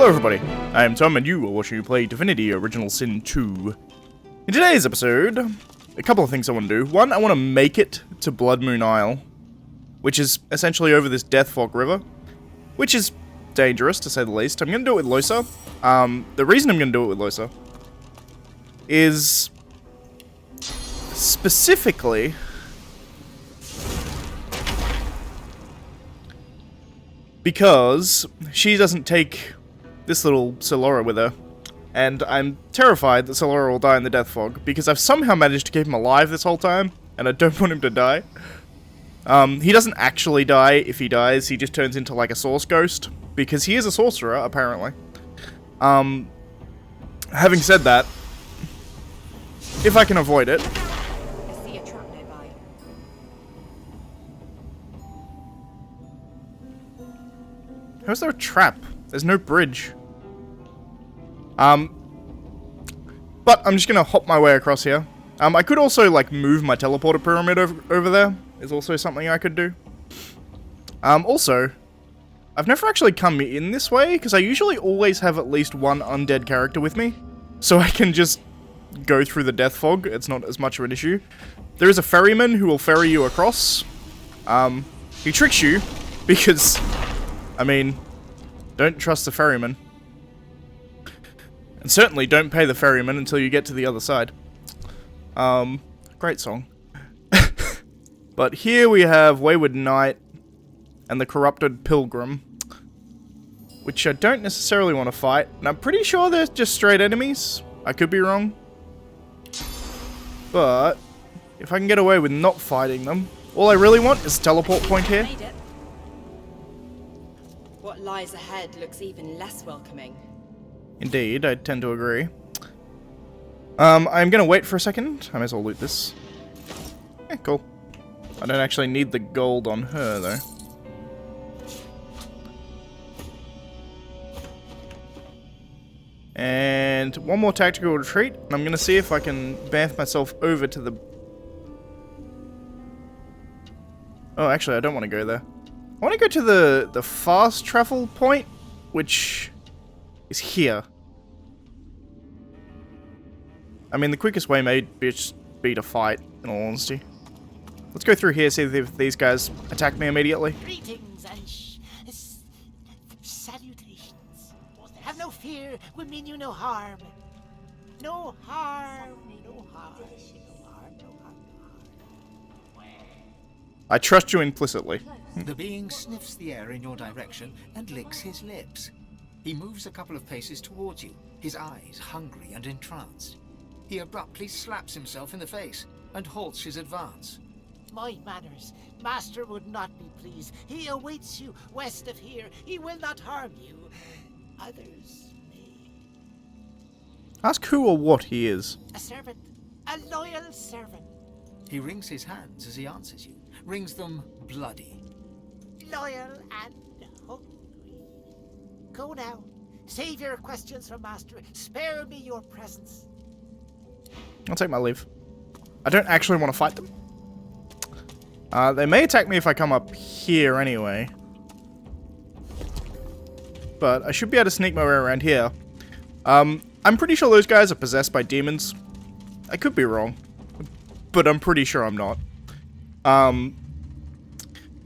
Hello everybody, I am Tom and you are watching me play Divinity Original Sin 2. In today's episode, a couple of things I want to do. One, I want to make it to Blood Moon Isle, which is essentially over this Death Fog River, which is dangerous to say the least. I'm going to do it with Loisa. The reason I'm going to do it with Loisa is specifically because she doesn't take this little Solora with her, and I'm terrified that Solora will die in the Death Fog, because I've somehow managed to keep him alive this whole time, and I don't want him to die. He doesn't actually die. If he dies, he just turns into like a source ghost, because he is a sorcerer, apparently. Having said that, if I can avoid it... I see a trap nearby. How's there a trap? There's no bridge. But I'm just gonna hop my way across here. I could also, like, move my teleporter pyramid over there. Is also something I could do. Also, I've never actually come in this way, because I usually always have at least one undead character with me. So I can just go through the Death Fog. It's not as much of an issue. There is a ferryman who will ferry you across. He tricks you, because, I mean, don't trust the ferryman. And certainly don't pay the ferryman until you get to the other side. Great song. But here we have Wayward Knight and the Corrupted Pilgrim, which I don't necessarily want to fight. And I'm pretty sure they're just straight enemies. I could be wrong. But if I can get away with not fighting them, all I really want is a teleport point here. What lies ahead looks even less welcoming. Indeed, I tend to agree. I'm gonna wait for a second. I may as well loot this. Yeah, cool. I don't actually need the gold on her, though. And one more tactical retreat, and I'm gonna see if I can bamf myself over to the... Oh, actually, I don't want to go there. I want to go to the fast travel point, which is here. I mean, the quickest way may just be to fight, in all honesty. Let's go through here, see if these guys attack me immediately. Greetings and salutations. Have no fear, we mean you no harm. No harm, no harm, no harm, no harm, no harm. I trust you implicitly. The being sniffs the air in your direction and licks his lips. He moves a couple of paces towards you, his eyes hungry and entranced. He abruptly slaps himself in the face and halts his advance. My manners, master would not be pleased. He awaits you west of here. He will not harm you. Others may. Ask who or what he is. A servant, a loyal servant. He wrings his hands as he answers you, wrings them bloody. Loyal and hungry. Go now. Save your questions for master. Spare me your presence. I'll take my leave. I don't actually want to fight them. They may attack me if I come up here anyway. But I should be able to sneak my way around here. I'm pretty sure those guys are possessed by demons. I could be wrong, but I'm pretty sure I'm not.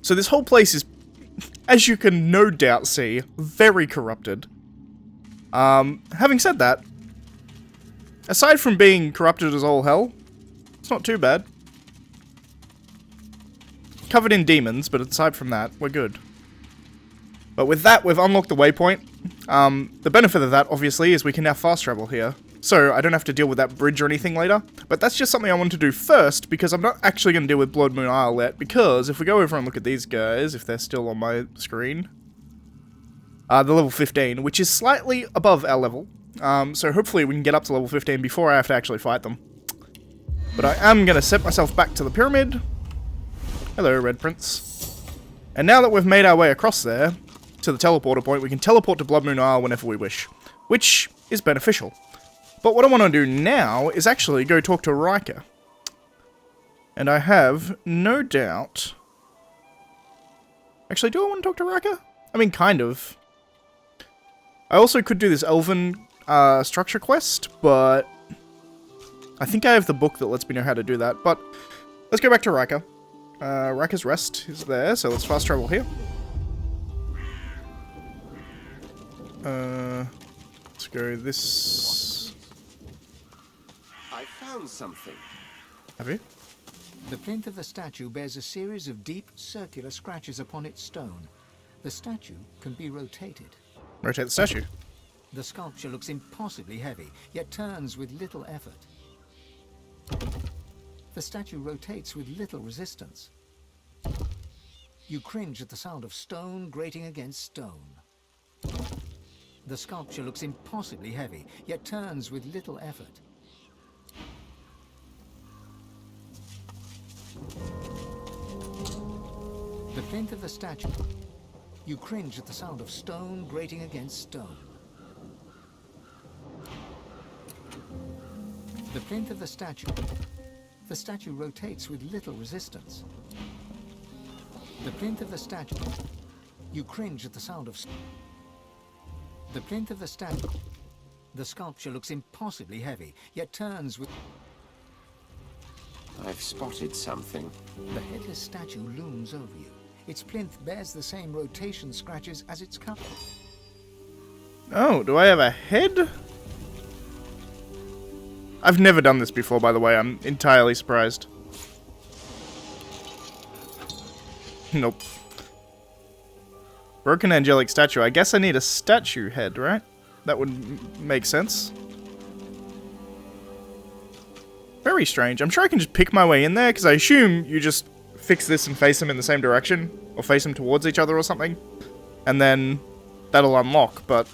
So this whole place is, as you can no doubt see, very corrupted. Having said that, aside from being corrupted as all hell, it's not too bad. Covered in demons, but aside from that, we're good. But with that, we've unlocked the waypoint. The benefit of that, obviously, is we can now fast travel here. So I don't have to deal with that bridge or anything later. But that's just something I want to do first, because I'm not actually going to deal with Blood Moon Isle yet, because if we go over and look at these guys, if they're still on my screen, the level 15, which is slightly above our level. So hopefully we can get up to level 15 before I have to actually fight them. But I am going to set myself back to the pyramid. Hello, Red Prince. And now that we've made our way across there, to the teleporter point, we can teleport to Blood Moon Isle whenever we wish, which is beneficial. But what I want to do now is actually go talk to Ryker. And I have no doubt... Actually, do I want to talk to Ryker? I mean, kind of. I also could do this Elven structure quest, but I think I have the book that lets me know how to do that. But let's go back to Ryker. Ryker's Rest is there, so let's fast travel here. Let's go this... I found something. Have you? The plinth of the statue bears a series of deep, circular scratches upon its stone. The statue can be rotated. Rotate the statue. The sculpture looks impossibly heavy, yet turns with little effort. The statue rotates with little resistance. You cringe at the sound of stone grating against stone. The sculpture looks impossibly heavy, yet turns with little effort. The plinth of the statue. You cringe at the sound of stone grating against stone. The plinth of the statue. The statue rotates with little resistance. The plinth of the statue. You cringe at the sound of... The plinth of the statue. The sculpture looks impossibly heavy, yet turns with... I've spotted something. The headless statue looms over you. Its plinth bears the same rotation scratches as its cover. Oh, do I have a head? I've never done this before, by the way. I'm entirely surprised. Nope. Broken angelic statue. I guess I need a statue head, right? That would make sense. Very strange. I'm sure I can just pick my way in there, because I assume you just fix this and face them in the same direction, or face them towards each other or something, and then that'll unlock, but...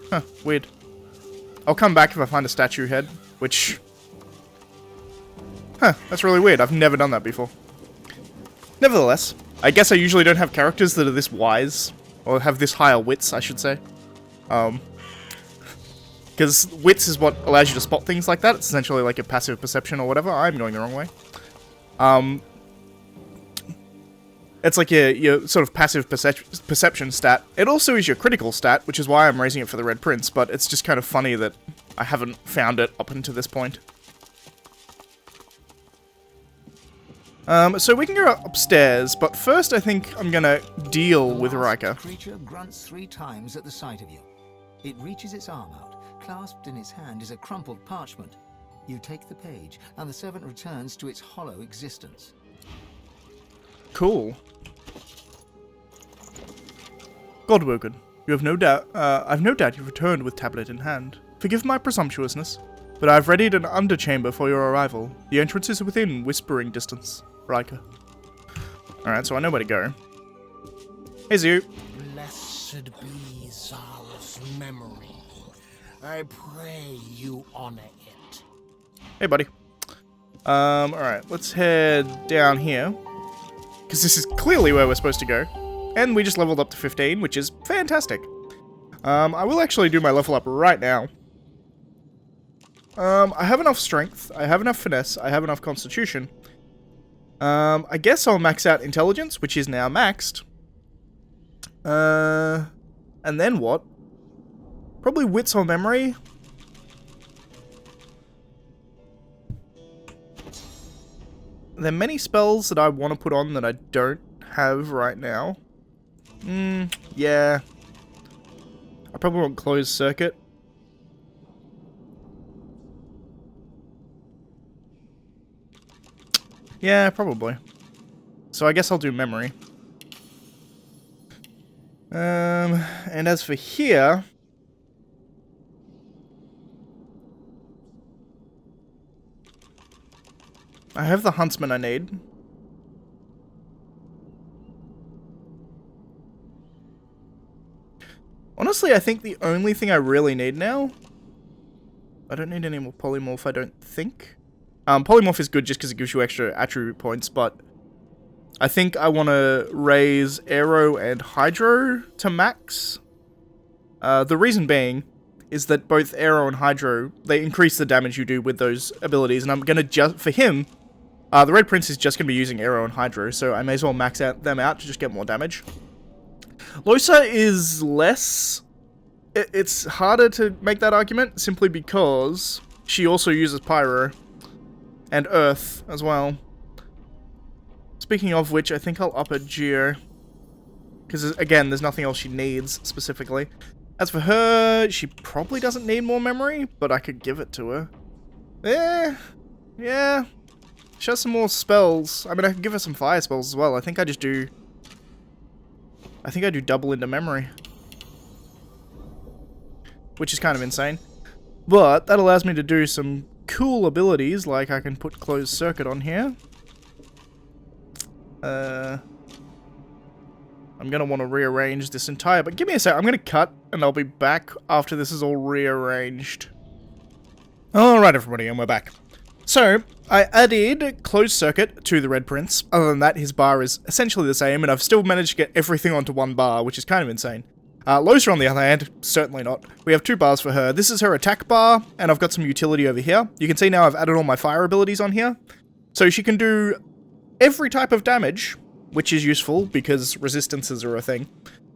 Huh, weird. I'll come back if I find a statue head, which... Huh, that's really weird. I've never done that before. Nevertheless, I guess I usually don't have characters that are this wise, or have this higher wits, I should say. Because wits is what allows you to spot things like that. It's essentially like a passive perception or whatever. I'm going the wrong way. It's like your sort of passive perception stat. It also is your critical stat, which is why I'm raising it for the Red Prince, but it's just kind of funny that I haven't found it up until this point. So we can go upstairs, but first I think I'm gonna deal with Ryker. The creature grunts 3 times at the sight of you. It reaches its arm out. Clasped in its hand is a crumpled parchment. You take the page, and the servant returns to its hollow existence. Cool. Godwoken, you have no doubt. I've no doubt you've returned with tablet in hand. Forgive my presumptuousness, but I've readied an underchamber for your arrival. The entrance is within whispering distance. Ryker. Alright, so I know where to go. Hey, Zoo. Blessed be Zal's memory. I pray you honor it. Hey, buddy. Alright, let's head down here. Because this is clearly where we're supposed to go. And we just leveled up to 15, which is fantastic. I will actually do my level up right now. I have enough strength, I have enough finesse, I have enough constitution. I guess I'll max out intelligence, which is now maxed. And then what? Probably wits or memory. There are many spells that I want to put on that I don't have right now. Yeah. I probably want closed circuit. Yeah, probably. So I guess I'll do memory. And as for here... I have the huntsman I need. Honestly, I think the only thing I really need now... I don't need any more polymorph, I don't think. Polymorph is good just because it gives you extra attribute points, but... I think I want to raise Aero and Hydro to max. The reason being is that both Aero and Hydro, they increase the damage you do with those abilities, and I'm going to just... For him, the Red Prince is just going to be using Aero and Hydro, so I may as well max them out to just get more damage. Losa is less it's harder to make that argument simply because she also uses pyro and earth as well. Speaking of which, I think I'll up her geo. Because, again, there's nothing else she needs, specifically. As for her, she probably doesn't need more memory, but I could give it to her. Yeah. She has some more spells. I mean, I could give her some fire spells as well. I think I do double into memory. Which is kind of insane. But that allows me to do some cool abilities, like I can put closed circuit on here. I'm going to want to rearrange this entire... But give me a sec. I'm going to cut, and I'll be back after this is all rearranged. Alright, everybody, and we're back. So, I added closed circuit to the Red Prince. Other than that, his bar is essentially the same, and I've still managed to get everything onto one bar, which is kind of insane. Losa, on the other hand, certainly not. We have 2 bars for her. This is her attack bar, and I've got some utility over here. You can see now I've added all my fire abilities on here. So she can do every type of damage, which is useful because resistances are a thing.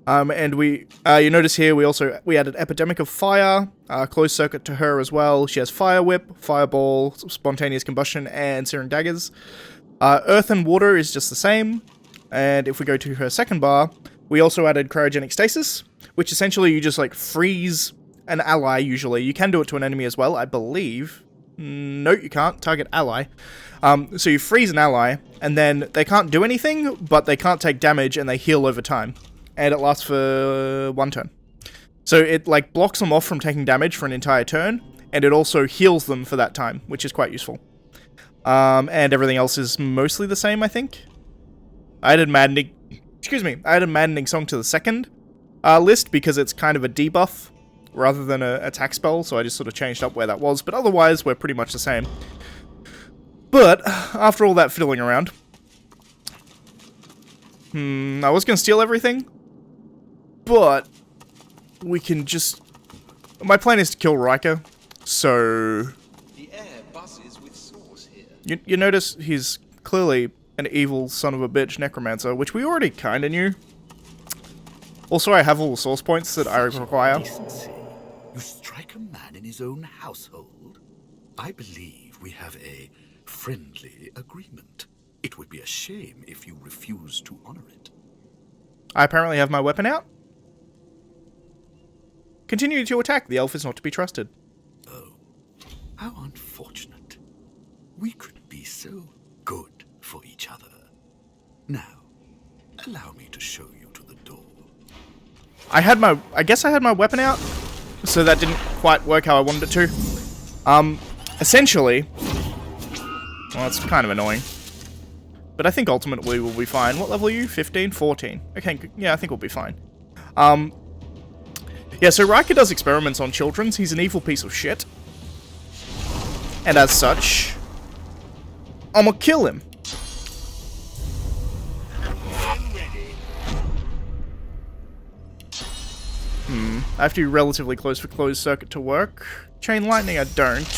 And you notice here we added Epidemic of Fire, closed circuit to her as well. She has Fire Whip, Fireball, Spontaneous Combustion, and Searing Daggers. Earth and Water is just the same. And if we go to her second bar, we also added Cryogenic Stasis, which essentially you just like freeze an ally usually. You can do it to an enemy as well, I believe. No, you can't. Target ally. So you freeze an ally, and then they can't do anything, but they can't take damage, and they heal over time. And it lasts for 1 turn. So it like blocks them off from taking damage for an entire turn, and it also heals them for that time, which is quite useful. And everything else is mostly the same, I think. I added Maddening Song to the second list because it's kind of a debuff rather than an attack spell, so I just sort of changed up where that was, but otherwise we're pretty much the same. But after all that fiddling around, I was going to steal everything, but we can just... My plan is to kill Ryker, so... The air buzzes with sauce here. You notice he's clearly an evil son of a bitch necromancer, which we already kind of knew. Also, I have all the source points that I require. Decency. You strike a man in his own household? I believe we have a friendly agreement. It would be a shame if you refuse to honor it. I apparently have my weapon out. Continue to attack. The elf is not to be trusted. Oh, how unfortunate. We could be so good for each other. Now, allow me to show you to the door. I guess I had my weapon out, so that didn't quite work how I wanted it to. Essentially, well, it's kind of annoying. But I think ultimately we'll be fine. What level are you? 15? 14. Okay, yeah, I think we'll be fine. Yeah, so Ryker does experiments on children. He's an evil piece of shit. And as such, I'm gonna kill him. I have to be relatively close for closed circuit to work. Chain lightning, I don't.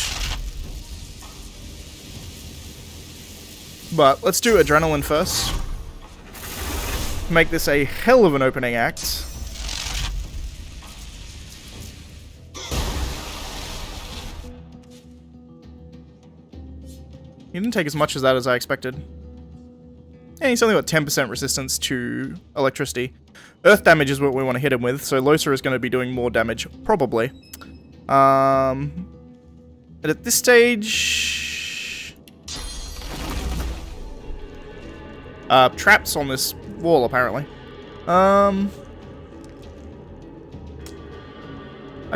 But let's do adrenaline first. Make this a hell of an opening act. He didn't take as much as that as I expected. And he's only got 10% resistance to electricity. Earth damage is what we want to hit him with, so Losa is going to be doing more damage, probably. And at this stage... traps on this wall, apparently. I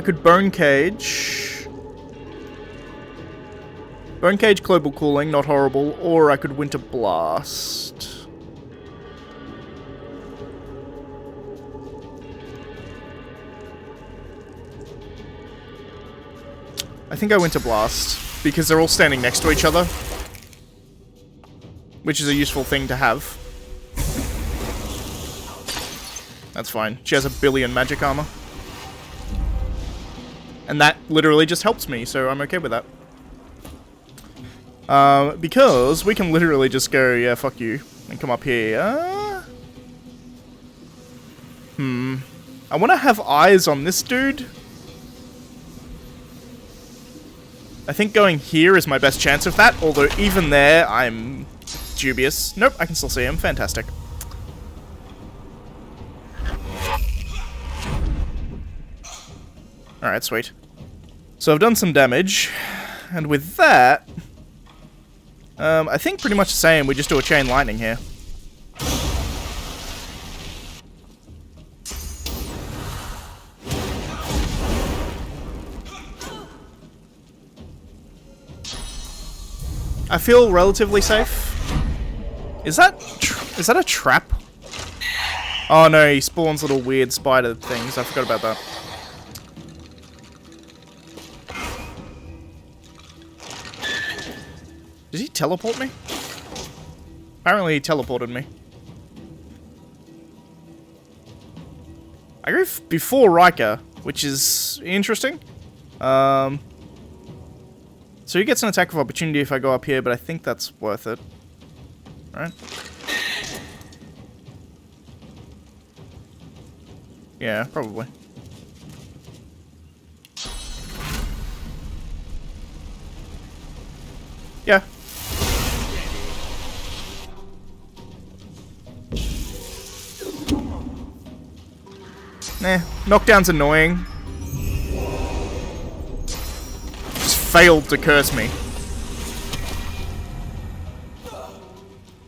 could Bone Cage. Bone Cage, Global Cooling, not horrible. Or I could Winter Blast. I think I Winter Blast, because they're all standing next to each other. Which is a useful thing to have. That's fine. She has 1 billion magic armor. And that literally just helps me, so I'm okay with that. Because we can literally just go, yeah, fuck you, and come up here. I want to have eyes on this dude. I think going here is my best chance of that, although even there, I'm dubious. Nope, I can still see him. Fantastic. Alright, sweet. So I've done some damage, and with that, I think pretty much the same. We just do a chain lightning here. I feel relatively safe. Is that a trap? Oh no, he spawns little weird spider things. I forgot about that. Did he teleport me? Apparently he teleported me. I go before Ryker, which is interesting. So he gets an attack of opportunity if I go up here, but I think that's worth it. Right? Yeah, probably. Yeah. Nah, knockdown's annoying. Failed to curse me.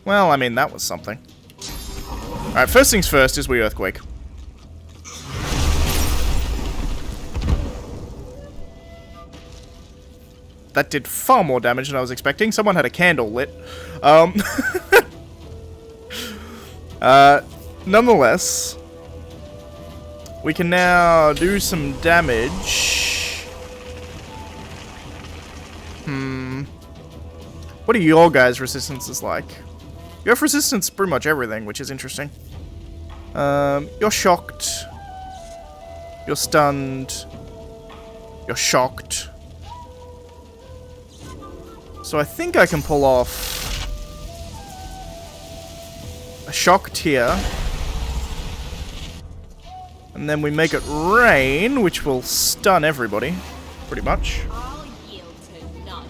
Well, I mean, that was something. Alright, first things first is we Earthquake. That did far more damage than I was expecting. Someone had a candle lit. Nonetheless, we can now do some damage. What are your guys' resistances like? You have resistance to pretty much everything, which is interesting. You're shocked. You're stunned. You're shocked. So I think I can pull off a shocked here. And then we make it rain, which will stun everybody, pretty much. I'll yield to none.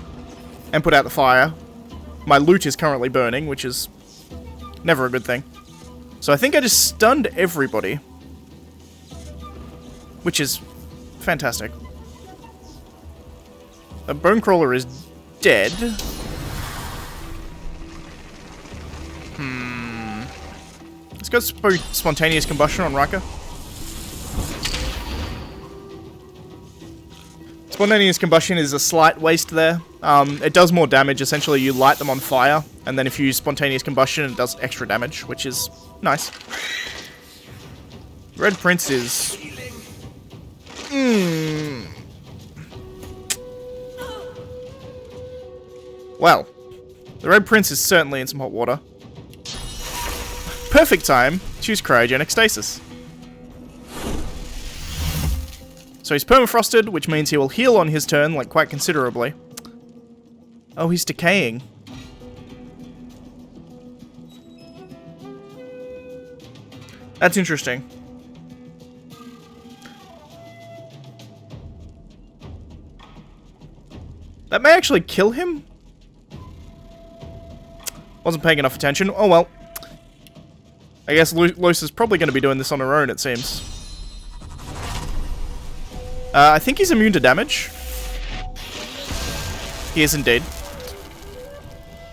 And put out the fire. My loot is currently burning, which is never a good thing. So I think I just stunned everybody. Which is fantastic. The Bonecrawler is dead. Let's go spontaneous combustion on Ryker. Spontaneous combustion is a slight waste there. It does more damage. Essentially, you light them on fire, and then if you use spontaneous combustion, it does extra damage, which is nice. Red Prince is... Well, the Red Prince is certainly in some hot water. Perfect time to use cryogenic stasis. So he's permafrosted, which means he will heal on his turn, like, quite considerably. Oh, he's decaying. That's interesting. That may actually kill him? Wasn't paying enough attention. Oh well. I guess Luce is probably going to be doing this on her own, it seems. I think he's immune to damage. He is indeed.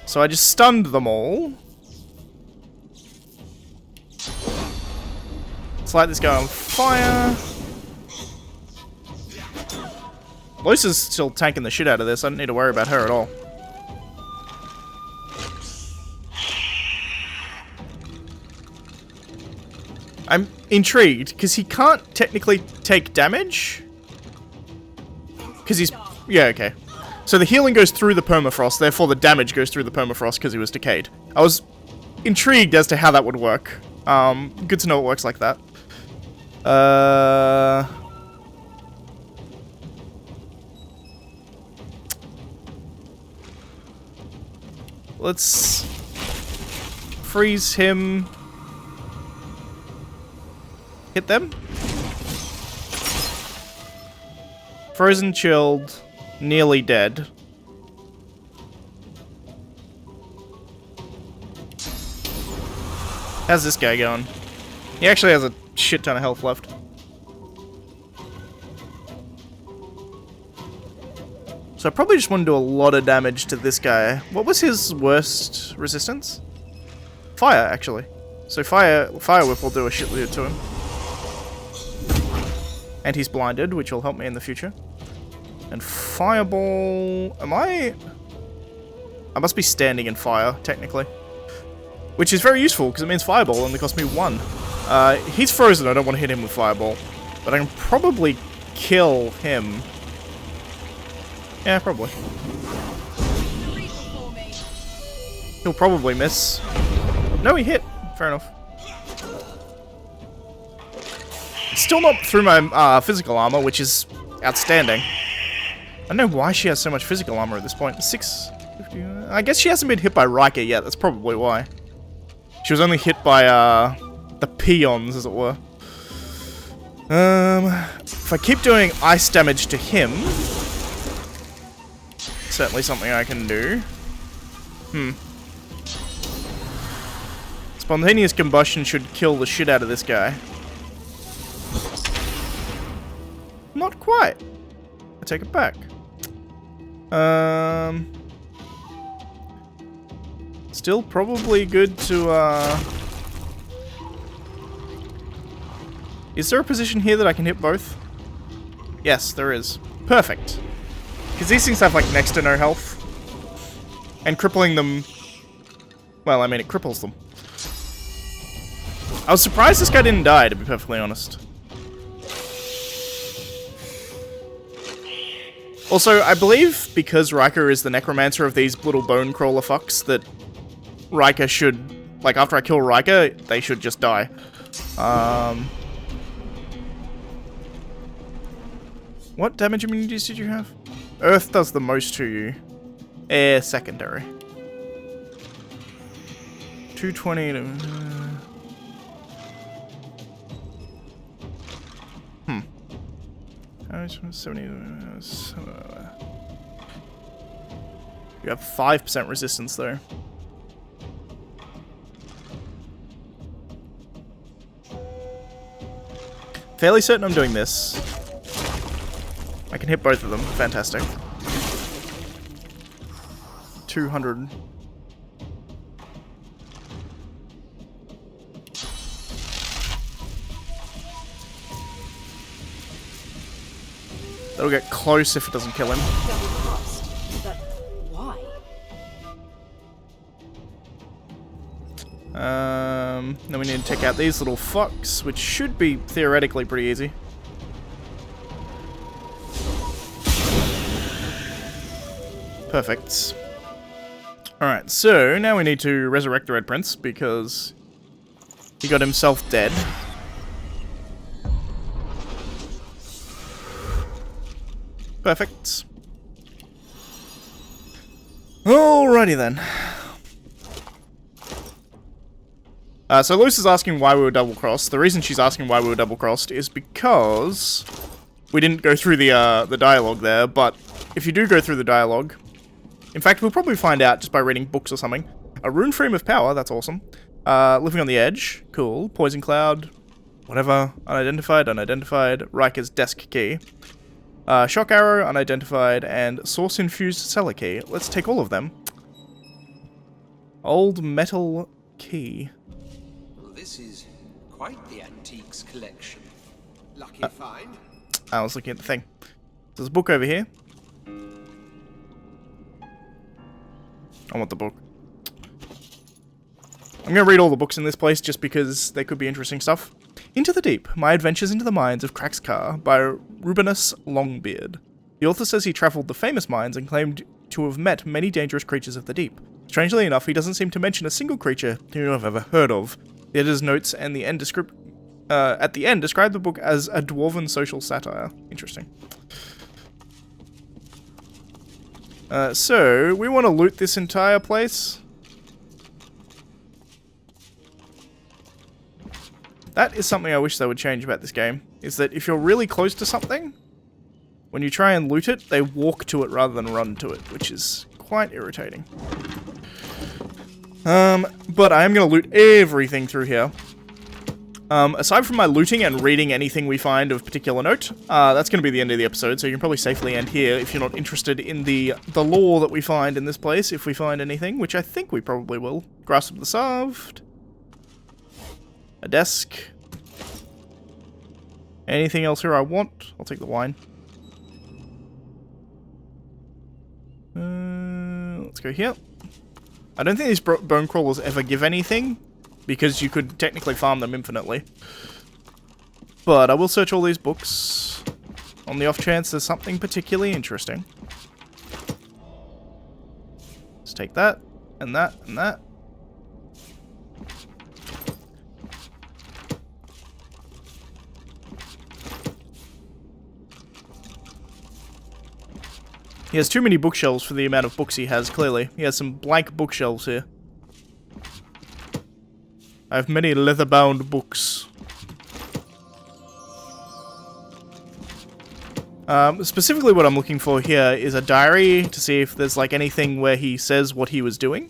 So I just stunned them all. Let's light this guy on fire. Luce is still tanking the shit out of this. I don't need to worry about her at all. I'm intrigued, because he can't technically take damage. Because he's... Yeah, okay. So the healing goes through the permafrost, therefore the damage goes through the permafrost because he was decayed. I was intrigued as to how that would work. Good to know it works like that. Let's freeze him. Hit them. Frozen, chilled, nearly dead. How's this guy going? He actually has a shit ton of health left. So I probably just want to do a lot of damage to this guy. What was his worst resistance? Fire, actually. So Fire Whip will do a shitload to him. And he's blinded, which will help me in the future. And Fireball... I must be standing in fire, technically. Which is very useful, because it means Fireball only costs me 1. He's frozen, I don't want to hit him with Fireball. But I can probably kill him. Yeah, probably. He'll probably miss. No, he hit. Fair enough. Still not through my physical armor, which is outstanding. I don't know why she has so much physical armor at this point. 650. I guess she hasn't been hit by Ryker yet. That's probably why. She was only hit by the peons, as it were. If I keep doing ice damage to him, certainly something I can do. Spontaneous combustion should kill the shit out of this guy. Not quite. I take it back. Still probably good to, Is there a position here that I can hit both? Yes, there is. Perfect. Because these things have, like, next to no health. And crippling them... Well, I mean, it cripples them. I was surprised this guy didn't die, to be perfectly honest. Also, I believe because Ryker is the necromancer of these little bone crawler fucks, that Ryker should... Like, after I kill Ryker, they should just die. What damage immunities did you have? Earth does the most to you. Air, secondary. 220 to... 70. You have 5% resistance though. Fairly certain I'm doing this. I can hit both of them. Fantastic. 200. That'll get close if it doesn't kill him. But why? Then we need to take out these little fucks, which should be theoretically pretty easy. Perfect. Alright, so now we need to resurrect the Red Prince because he got himself dead. Perfect. Alrighty then. So Luce is asking why we were double-crossed. The reason she's asking why we were double-crossed is because we didn't go through the dialogue there, but if you do go through the dialogue... In fact, we'll probably find out just by reading books or something. A rune frame of power, that's awesome. Living on the edge, cool. Poison cloud, whatever. Unidentified, unidentified. Ryker's desk key. Shock arrow, unidentified, and source-infused cellar key. Let's take all of them. Old metal key. Well, this is quite the antiques collection. Lucky find. I was looking at the thing. There's a book over here. I want the book. I'm going to read all the books in this place just because they could be interesting stuff. Into the Deep, My Adventures into the Mines of Kraxkar by Rubenus Longbeard. The author says he travelled the famous mines and claimed to have met many dangerous creatures of the deep. Strangely enough, he doesn't seem to mention a single creature who I've ever heard of. The editor's notes and the end at the end describe the book as a dwarven social satire. Interesting. So, we want to loot this entire place. That is something I wish they would change about this game, is that if you're really close to something, when you try and loot it, they walk to it rather than run to it, which is quite irritating. But I am going to loot everything through here. Aside from my looting and reading anything we find of particular note, that's going to be the end of the episode, so you can probably safely end here if you're not interested in the lore that we find in this place, if we find anything, which I think we probably will. Grasp of the Salved. A desk. Anything else here I want? I'll take the wine. Let's go here. I don't think these bone crawlers ever give anything, because you could technically farm them infinitely. But I will search all these books on the off chance there's something particularly interesting. Let's take that, and that, and that. He has too many bookshelves for the amount of books he has, clearly. He has some blank bookshelves here. I have many leather-bound books. Specifically what I'm looking for here is a diary to see if there's like anything where he says what he was doing.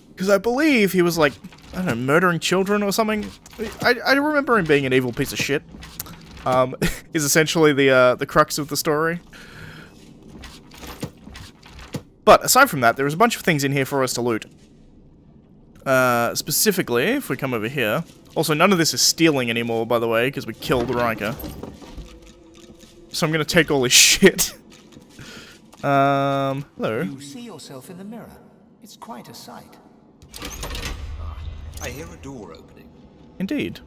Because I believe he was like, I don't know, murdering children or something. I remember him being an evil piece of shit. Is essentially the crux of the story. But aside from that, there is a bunch of things in here for us to loot. Specifically, if we come over here. Also, none of this is stealing anymore, by the way, because we killed Ryker. So I'm going to take all his shit. Hello. You see yourself in the mirror. It's quite a sight. I hear a door opening. Indeed.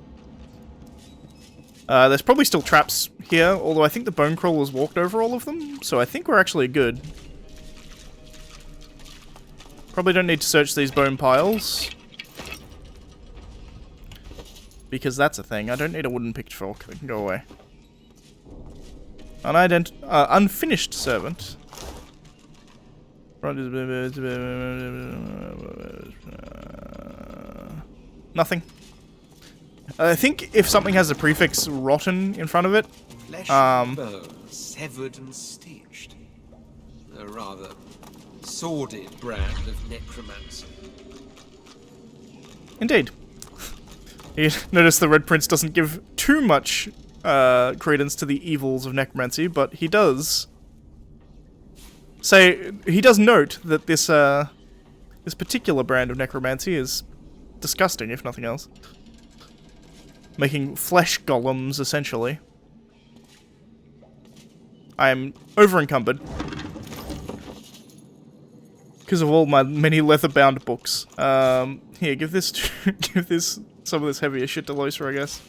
There's probably still traps here, although I think the bone crawlers walked over all of them, so I think we're actually good. Probably don't need to search these bone piles. Because that's a thing. I don't need a wooden pitchfork. They can go away. Unfinished servant. Nothing. I think if something has the prefix rotten in front of it, Flesh and bone, severed and stitched. A rather sordid brand of necromancy. Indeed. You notice the Red Prince doesn't give too much credence to the evils of necromancy, but he does say, he does note that this this particular brand of necromancy is disgusting, if nothing else. Making flesh golems, essentially. I am over-encumbered. Because of all my many leather-bound books. Here, give this some of this heavier shit to Loiser, I guess.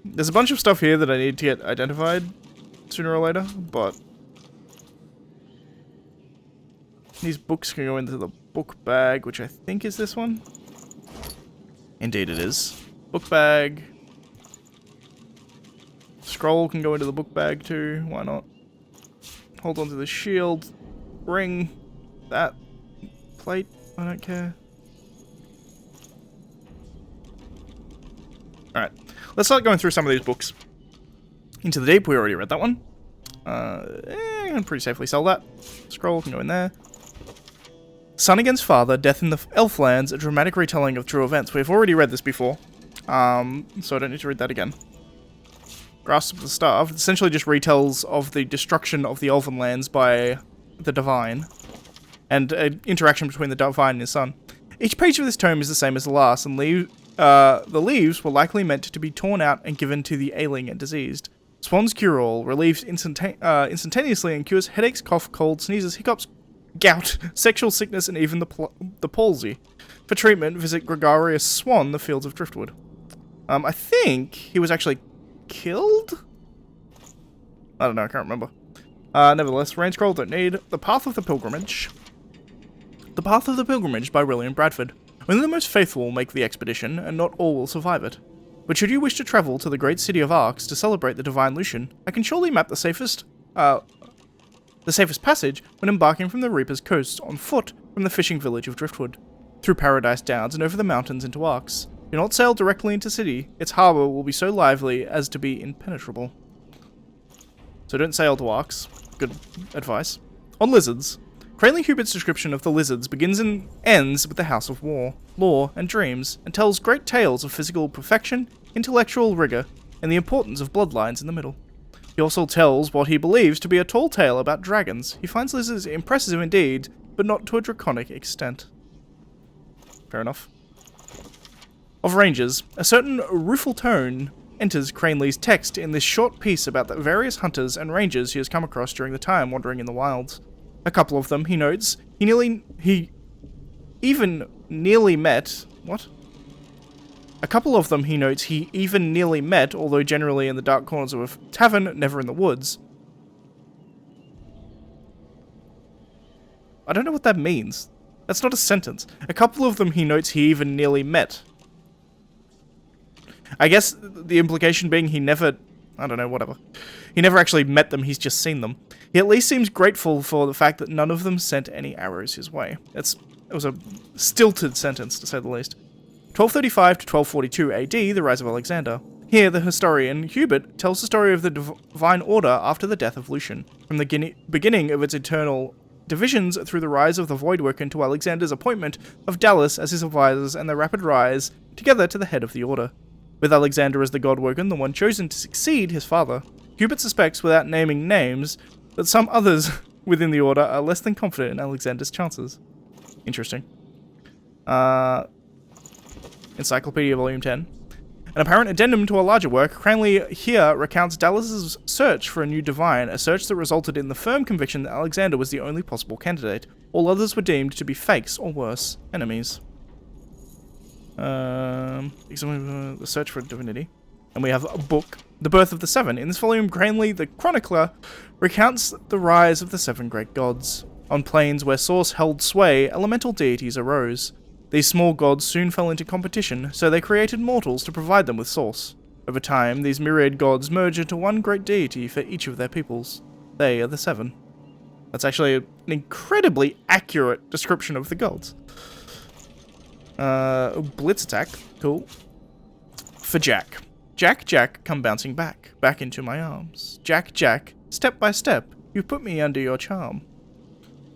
There's a bunch of stuff here that I need to get identified sooner or later, but these books can go into the book bag, which I think is this one. Indeed it is. Book bag. Scroll can go into the book bag too, why not? Hold on to the shield. Ring. That. Plate. I don't care. Alright. Let's start going through some of these books. Into the Deep, we already read that one. I can pretty safely sell that. Scroll can go in there. Son Against Father, Death in the Elflands, a dramatic retelling of true events. We've already read this before. So I don't need to read that again. Grasp of the Staff essentially just retells of the destruction of the Elven lands by the Divine, and an interaction between the Divine and his son. Each page of this tome is the same as the last, and the leaves were likely meant to be torn out and given to the ailing and diseased. Swan's Cure-All relieves instantaneously and cures headaches, cough, cold, sneezes, hiccups, gout, sexual sickness, and even the palsy. For treatment, visit Gregarious Swan, the Fields of Driftwood. I think he was actually killed? I don't know, I can't remember. Nevertheless, Rain Scroll, don't need. The Path of the Pilgrimage. The Path of the Pilgrimage by William Bradford. Only the most faithful will make the expedition, and not all will survive it. But should you wish to travel to the great city of Arx to celebrate the Divine Lucian, I can surely map the safest passage when embarking from the Reaper's Coast on foot from the fishing village of Driftwood, through Paradise Downs and over the mountains into Arx. Do not sail directly into city. Its harbour will be so lively as to be impenetrable. So don't sail to Arks. Good advice. On lizards. Cranley Hubert's description of the lizards begins and ends with the House of War, Law, and Dreams, and tells great tales of physical perfection, intellectual rigour, and the importance of bloodlines in the middle. He also tells what he believes to be a tall tale about dragons. He finds lizards impressive indeed, but not to a draconic extent. Fair enough. Of rangers, a certain rueful tone enters Cranley's text in this short piece about the various hunters and rangers he has come across during the time wandering in the wilds. A couple of them, he notes, he even nearly met, although generally in the dark corners of a tavern, never in the woods. I don't know what that means. That's not a sentence. A couple of them, he notes, he even nearly met. I guess the implication being he never... I don't know, whatever. He never actually met them, he's just seen them. He at least seems grateful for the fact that none of them sent any arrows his way. It was a stilted sentence, to say the least. 1235 to 1242 AD, the rise of Alexander. Here, the historian Hubert tells the story of the Divine Order after the death of Lucian, from the beginning of its eternal divisions through the rise of the Voidworker to Alexander's appointment of Dallas as his advisors and their rapid rise together to the head of the Order. With Alexander as the Godwoken, the one chosen to succeed his father, Hubert suspects, without naming names, that some others within the Order are less than confident in Alexander's chances. Interesting. Encyclopedia Volume 10. An apparent addendum to a larger work, Cranley here recounts Dallas's search for a new divine, a search that resulted in the firm conviction that Alexander was the only possible candidate. All others were deemed to be fakes, or worse, enemies. The search for divinity. And we have a book, The Birth of the Seven. In this volume, Cranley, the chronicler, recounts the rise of the seven great gods. On planes where Source held sway, elemental deities arose. These small gods soon fell into competition, so they created mortals to provide them with Source. Over time, these myriad gods merge into one great deity for each of their peoples. They are the Seven. That's actually an incredibly accurate description of the gods. Blitz attack. Cool. For Jack. Jack, Jack, come bouncing back. Back into my arms. Jack, Jack, step by step, you put me under your charm.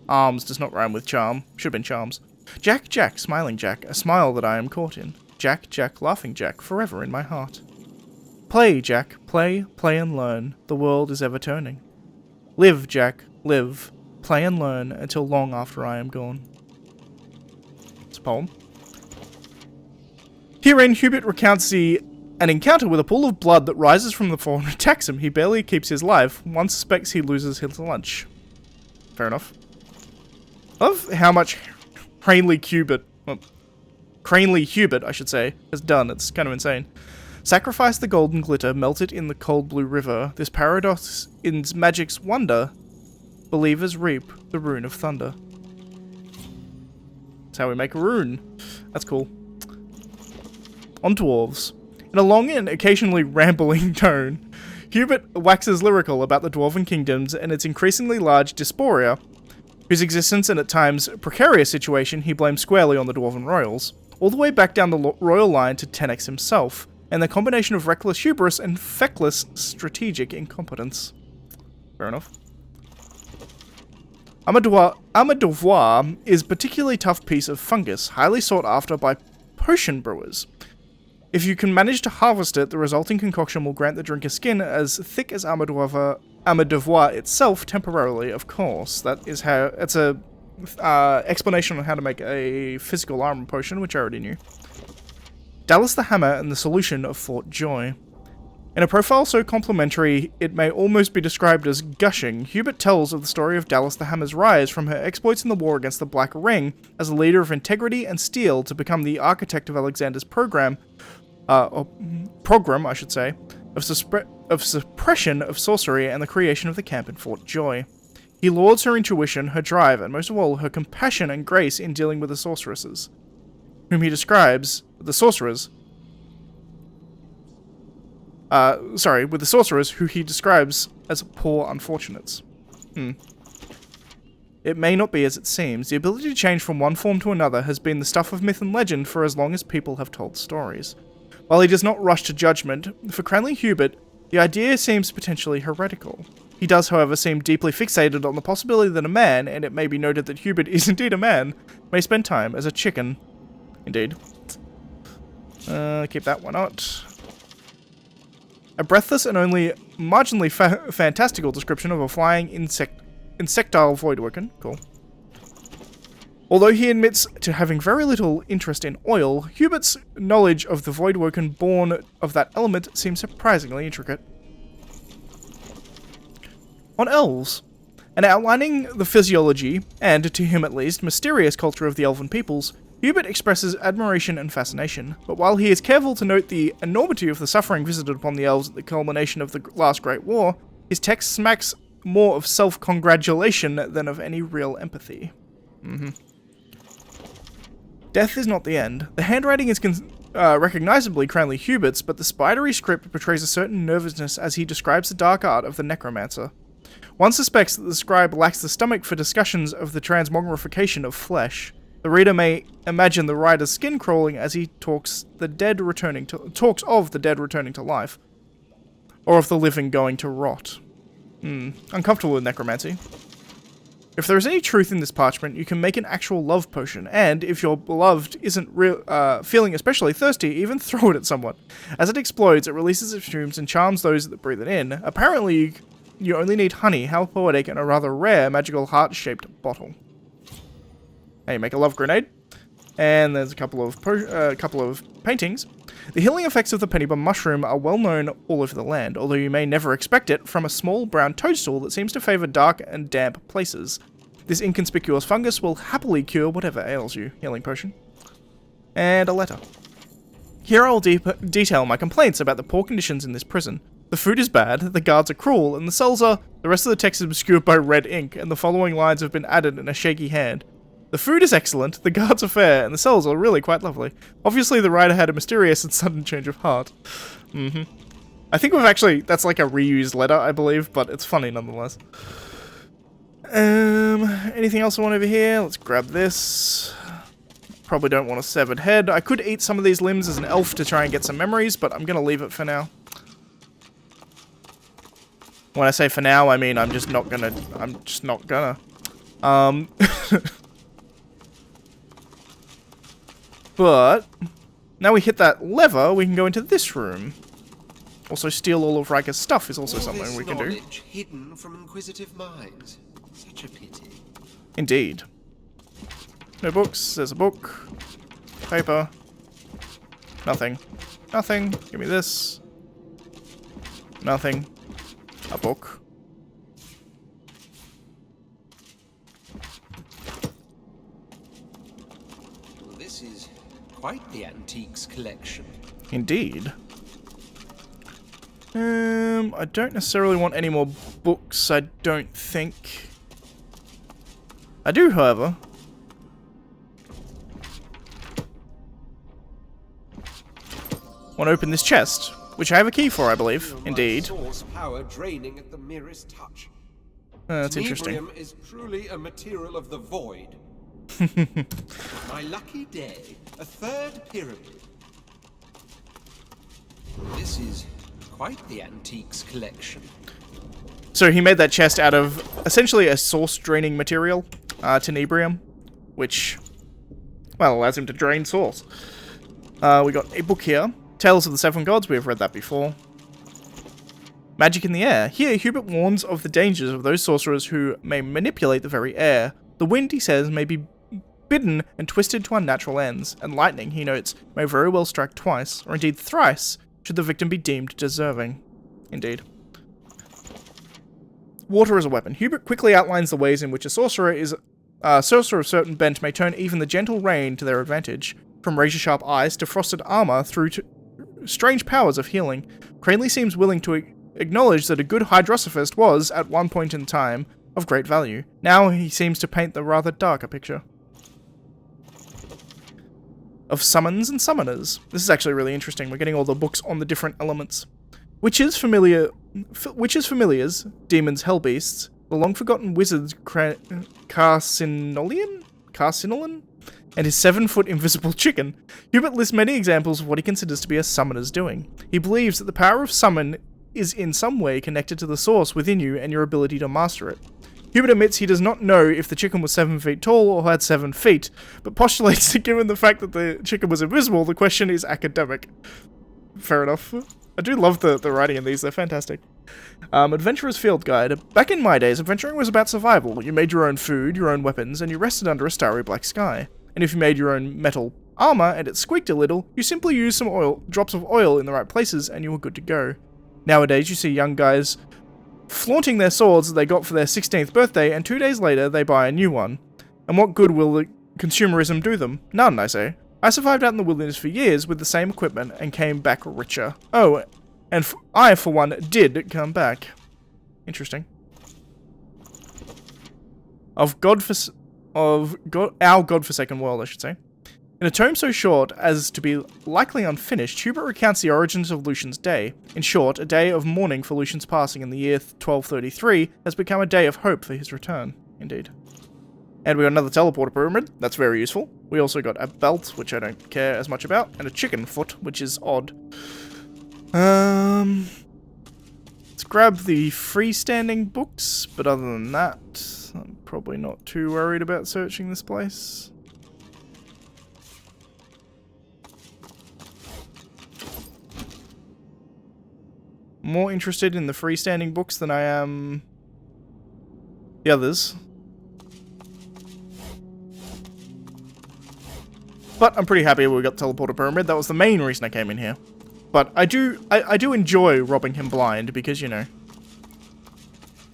Arms does not rhyme with charm. Should have been charms. Jack, Jack, smiling Jack, a smile that I am caught in. Jack, Jack, laughing Jack, forever in my heart. Play, Jack, play, play and learn. The world is ever turning. Live, Jack, live. Play and learn until long after I am gone. It's a poem. Herein, Hubert recounts an encounter with a pool of blood that rises from the floor and attacks him. He barely keeps his life. One suspects he loses his lunch. Fair enough. I love how much Cranley Hubert, I should say, has done. It's kind of insane. Sacrifice the golden glitter, melt it in the cold blue river. This paradox in magic's wonder. Believers reap the rune of thunder. That's how we make a rune. That's cool. On dwarves. In a long and occasionally rambling tone, Hubert waxes lyrical about the dwarven kingdoms and its increasingly large diaspora, whose existence and at times precarious situation he blames squarely on the dwarven royals, all the way back down the royal line to Tenex himself, and the combination of reckless hubris and feckless strategic incompetence. Fair enough. Amadevoir is a particularly tough piece of fungus, highly sought after by potion brewers. If you can manage to harvest it, the resulting concoction will grant the drinker skin as thick as Amadevoir itself, temporarily, of course. That is how... It's a explanation on how to make a physical armor potion, which I already knew. Dallas the Hammer and the solution of Fort Joy. In a profile so complimentary, it may almost be described as gushing, Hubert tells of the story of Dallas the Hammer's rise from her exploits in the war against the Black Ring as a leader of integrity and steel to become the architect of Alexander's program, I should say, of suppression of sorcery and the creation of the camp in Fort Joy. He lauds her intuition, her drive, and most of all, her compassion and grace in dealing with the sorceresses, whom he describes, with the sorcerers who he describes as poor unfortunates. it may not be as it seems. The ability to change from one form to another has been the stuff of myth and legend for as long as people have told stories. While he does not rush to judgment, for Cranley Hubert, the idea seems potentially heretical. He does, however, seem deeply fixated on the possibility that a man, and it may be noted that Hubert is indeed a man, may spend time as a chicken. Indeed. Keep that one out. A breathless and only marginally fantastical description of a flying insectile voidworken. Cool. Although he admits to having very little interest in oil, Hubert's knowledge of the voidworken born of that element seems surprisingly intricate. On elves, and outlining the physiology, and, to him at least, mysterious culture of the elven peoples, Hubert expresses admiration and fascination, but while he is careful to note the enormity of the suffering visited upon the elves at the culmination of the last Great War, his text smacks more of self-congratulation than of any real empathy. Death is not the end. The handwriting is recognizably Cranley Hubert's, but the spidery script betrays a certain nervousness as he describes the dark art of the necromancer. One suspects that the scribe lacks the stomach for discussions of the transmogrification of flesh. The reader may imagine the writer's skin crawling as he talks of the dead returning to life, or of the living going to rot. Uncomfortable with necromancy. If there is any truth in this parchment, you can make an actual love potion, and if your beloved isn't feeling especially thirsty, even throw it at someone. As it explodes, it releases its fumes and charms those that breathe it in. Apparently, you only need honey, how poetic, and a rather rare magical heart-shaped bottle. Now you make a love grenade, and there's a couple of paintings. The healing effects of the pennybum mushroom are well known all over the land, although you may never expect it from a small brown toadstool that seems to favour dark and damp places. This inconspicuous fungus will happily cure whatever ails you. Healing potion. And a letter. Here I will detail my complaints about the poor conditions in this prison. The food is bad, the guards are cruel, and the cells are... The rest of the text is obscured by red ink, and the following lines have been added in a shaky hand. The food is excellent, the guards are fair, and the cells are really quite lovely. Obviously, the writer had a mysterious and sudden change of heart. I think we've actually... That's like a reused letter, I believe, but it's funny nonetheless. Anything else I want over here? Let's grab this. Probably don't want a severed head. I could eat some of these limbs as an elf to try and get some memories, but I'm gonna leave it for now. When I say for now, I mean I'm just not gonna. But now we hit that lever, we can go into this room. Also, steal all of Ryker's stuff is also something we can do. Knowledge hidden from inquisitive minds. Such a pity. Indeed. No books. There's a book. Paper. Nothing. Nothing. Give me this. Nothing. A book. Well, this is quite the antiques collection. Indeed. I don't necessarily want any more books, I don't think. I do, however. Want to open this chest, which I have a key for, I believe. Indeed. Source power draining at the merest touch. That's interesting. Tenebrium is truly a material of the void. My lucky day, a third pyramid. This is quite the antiques collection. So he made that chest out of essentially a source draining material, tenebrium, which, well, allows him to drain source. We got a book here. Tales of the Seven Gods, we have read that before. Magic in the air. Here, Hubert warns of the dangers of those sorcerers who may manipulate the very air. The wind, he says, may be bidden and twisted to unnatural ends, and lightning, he notes, may very well strike twice, or indeed thrice, should the victim be deemed deserving. Indeed. Water as a weapon. Hubert quickly outlines the ways in which a sorcerer of certain bent may turn even the gentle rain to their advantage, from razor-sharp eyes to frosted armor through to strange powers of healing. Cranley seems willing to acknowledge that a good hydrosophist was, at one point in time, of great value. Now he seems to paint the rather darker picture of summons and summoners. This is actually really interesting. We're getting all the books on the different elements. Witches, familiars, demons, hellbeasts, the long-forgotten wizard Carcinolian, and his 7-foot invisible chicken. Hubert lists many examples of what he considers to be a summoner's doing. He believes that the power of summon is in some way connected to the source within you and your ability to master it. Hubert admits he does not know if the chicken was 7 feet tall or had 7 feet, but postulates that given the fact that the chicken was invisible, the question is academic. Fair enough. I do love the writing in these, they're fantastic. Adventurer's Field Guide. Back in my days, adventuring was about survival. You made your own food, your own weapons, and you rested under a starry black sky. And if you made your own metal armor and it squeaked a little, you simply used some drops of oil in the right places and you were good to go. Nowadays, you see young guys flaunting their swords that they got for their 16th birthday, and 2 days later, they buy a new one. And what good will the consumerism do them? None, I say. I survived out in the wilderness for years with the same equipment and came back richer. Oh, and I, for one, did come back. Interesting. Our godforsaken world, I should say. In a tome so short as to be likely unfinished, Hubert recounts the origins of Lucian's day. In short, a day of mourning for Lucian's passing in the year 1233 has become a day of hope for his return. Indeed. And we got another teleporter pyramid. That's very useful. We also got a belt, which I don't care as much about, and a chicken foot, which is odd. Let's grab the freestanding books, but other than that, I'm probably not too worried about searching this place. More interested in the freestanding books than I am the others. But I'm pretty happy we got Teleporter Pyramid. That was the main reason I came in here. But I do enjoy robbing him blind because, you know,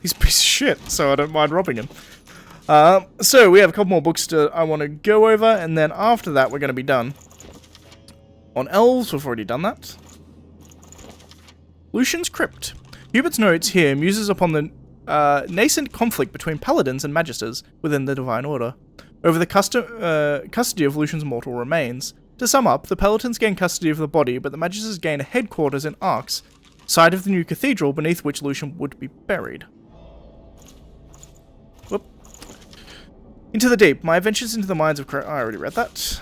he's a piece of shit, so I don't mind robbing him. So we have a couple more books I want to go over, and then after that we're going to be done. On elves, we've already done that. Lucian's Crypt. Hubert's notes here muses upon the nascent conflict between paladins and magisters within the Divine Order over the custody of Lucian's mortal remains. To sum up, the paladins gain custody of the body, but the magisters gain a headquarters in Arx, site of the new cathedral beneath which Lucian would be buried. Whoop. Into the Deep. My adventures into the mines of I already read that.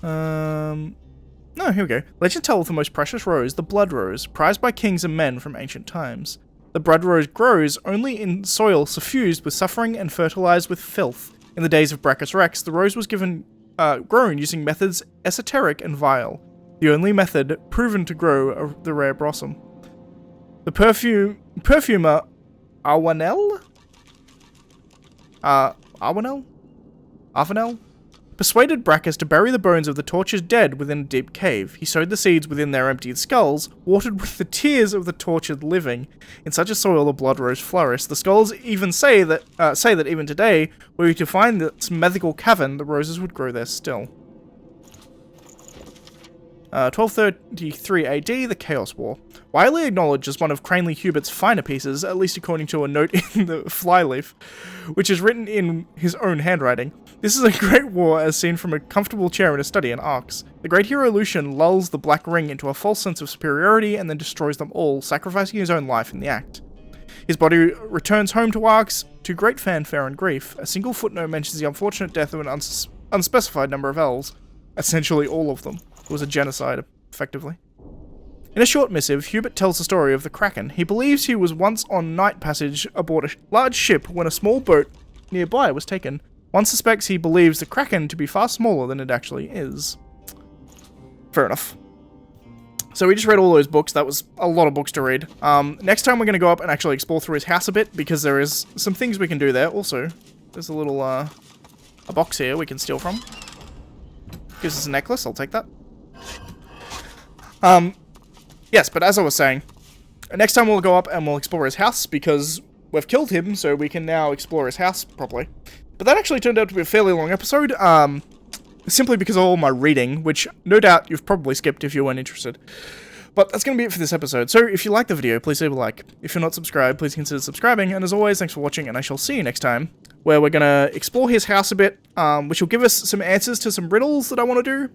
No, here we go. Legend tells of the most precious rose, the blood rose, prized by kings and men from ancient times. The blood rose grows only in soil suffused with suffering and fertilized with filth. In the days of Brachus Rex, the rose was grown using methods esoteric and vile, the only method proven to grow the rare blossom. The perfumer Arwanel persuaded Brachus to bury the bones of the tortured dead within a deep cave. He sowed the seeds within their emptied skulls, watered with the tears of the tortured living. In such a soil, the blood rose flourished. The scholars even say that even today, were we to find this mythical cavern, the roses would grow there still. 1233 AD, the Chaos War. Widely acknowledged as one of Cranley Hubert's finer pieces, at least according to a note in the flyleaf, which is written in his own handwriting. This is a great war as seen from a comfortable chair in a study in Arx. The great hero Lucian lulls the Black Ring into a false sense of superiority and then destroys them all, sacrificing his own life in the act. His body returns home to Arx to great fanfare and grief. A single footnote mentions the unfortunate death of an unspecified number of elves, essentially all of them. It was a genocide, effectively. In a short missive, Hubert tells the story of the Kraken. He believes he was once on night passage aboard a large ship when a small boat nearby was taken. One suspects he believes the Kraken to be far smaller than it actually is. Fair enough. So we just read all those books. That was a lot of books to read. Next time we're going to go up and actually explore through his house a bit, because there is some things we can do there. Also, there's a little a box here we can steal from. Gives us a necklace. I'll take that. Yes, but as I was saying, next time we'll go up and we'll explore his house, because we've killed him, so we can now explore his house properly. But that actually turned out to be a fairly long episode, simply because of all my reading, which no doubt you've probably skipped if you weren't interested. But that's going to be it for this episode, so if you like the video, please leave a like. If you're not subscribed, please consider subscribing, and as always, thanks for watching, and I shall see you next time, where we're going to explore his house a bit, which will give us some answers to some riddles that I want to do.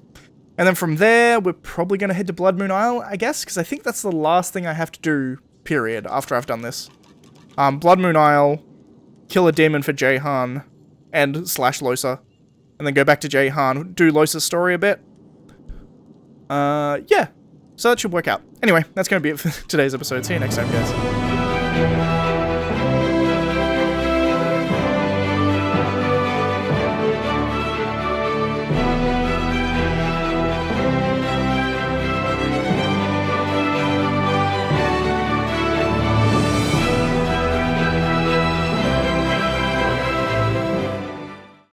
And then from there, we're probably going to head to Blood Moon Isle, I guess, because I think that's the last thing I have to do, period, after I've done this. Blood Moon Isle, kill a demon for Jahan, and / Losa. And then go back to Jahan, do Losa's story a bit. Yeah. So that should work out. Anyway, that's going to be it for today's episode. See you next time, guys.